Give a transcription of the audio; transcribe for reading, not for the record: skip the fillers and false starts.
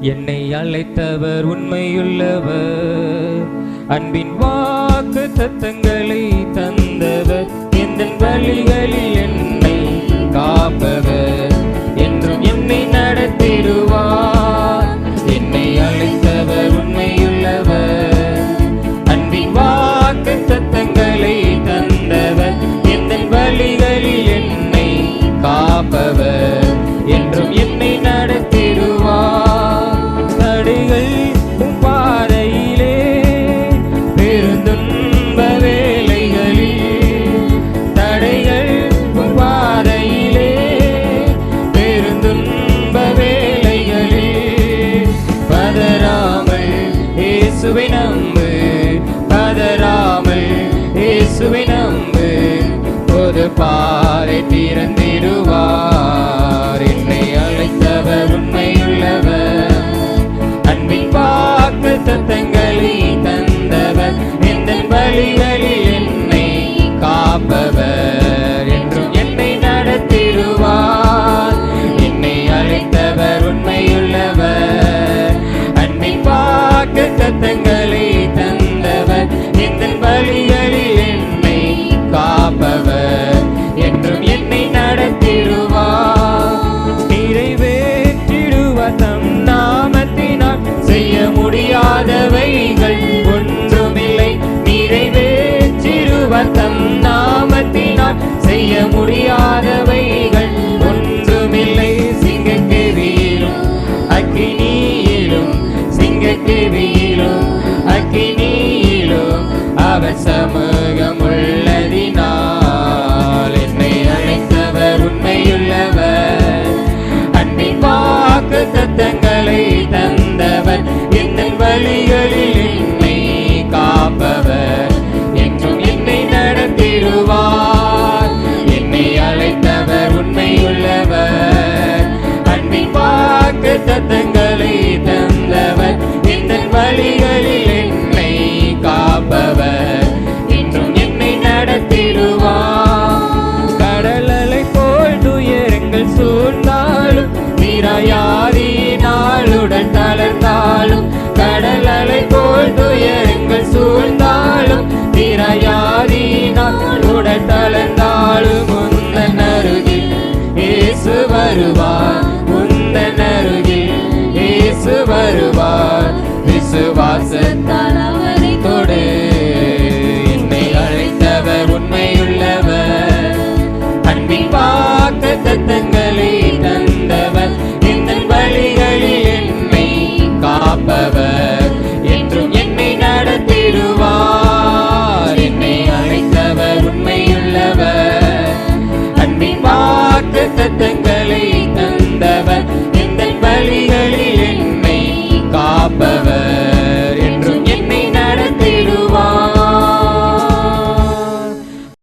என்னை அழைத்தவர் உண்மையுள்ளவர், அன்பின் வாக்கு தத்தங்களை தந்தவர், எந்த வழிகளில் என்னை காப்பவர், என்றும் என்னை நடத்திடுவார். என்னை அழைத்தவர் உண்மையுள்ளவர், அன்பின் வாக்கு தத்தங்களை தந்தவர், எந்த வழிகளில் என்னை காப்பவர், என்றும் என்னை நடத்திடுவார். தடைகள் உம் பாதையிலே, பெருந்துன்ப வேளைகளில், தடைகள் உம் பாதையிலே, பெருந்துன்ப வேளைகளில், பதறாமல் இயேசுவை நம்பு, பதறாமல் இயேசுவை நம்பு, ஒரு பாறை திறந்திடுவார். என்னை அழைத்தவர் உண்மையுள்ளவர், அன்பின் வாக்கு தத்தங்களை தந்தவர், எந்த வழிகளில் என்னை காப்பவர், என்றும் என்னை நடத்திடுவார். என்னை அழைத்தவர் உண்மையுள்ளவர், அன்பின் வாக்கு தத்தங்களை தந்தவர், எந்த வழிகளில் என்னை காப்பவர், என்றும் என்னை நடத்திடுவார். நிறைவேற்றிடுவார் தம் நாமத்தினால், செய்ய முடியாதவைகள் ஒன்றுமில்லை. நிறைவேற்றிடுவார் தம் நாமத்தினால், செய்ய முடியாதவைகள் ஒன்றுமில்லை. சிங்கக்கேவியிலும் அக்கினியிலும், சிங்கக்கேவியிலும் அக்கினியிலும் அவர் சமூகம் உள்ளதினால், என்னை அழைத்தவர் உண்மையுள்ளவர், அன்பின் வாக்கு தத்தங்களை தந்தவர், எந்த வழிகளில் என்னை காப்பவர், என்றும் என்னை நடத்திடுவார். என்னை அழைத்தவர் உண்மையுள்ளவர், அன்பின் வாக்கு தத்தங்களை தந்தவர், எந்த வழிகளில் என்னை காப்பவர், என்றும் என்னை நடத்திடுவார். கடல் அலை போல் துயரங்கள் சூழ்ந்தாலும், நிராயாரினாலுடன் தளர்ந்தாலும், கடல் அலை போல் துயரங்கள் சூழ்ந்தாலும், நிராயாரினாலுடன் தளர்ந்தாலும், உந்தன் அருகில் இயேசு வருவார், உந்தன் அருகில் இயேசு வருவார். விசுவாசத்தால் அவரை தொடு, என்னை அழைத்தவர் உண்மையுள்ளவர், அன்பின் வாக்கு தத்தங்களை தந்தவர், எந்த வழிகளில் என்னை காப்பவர், என்றும் என்னை நடத்திடுவார். என்னை அழைத்தவர் உண்மையுள்ளவர், அன்பின் வாக்கு தத்தங்களை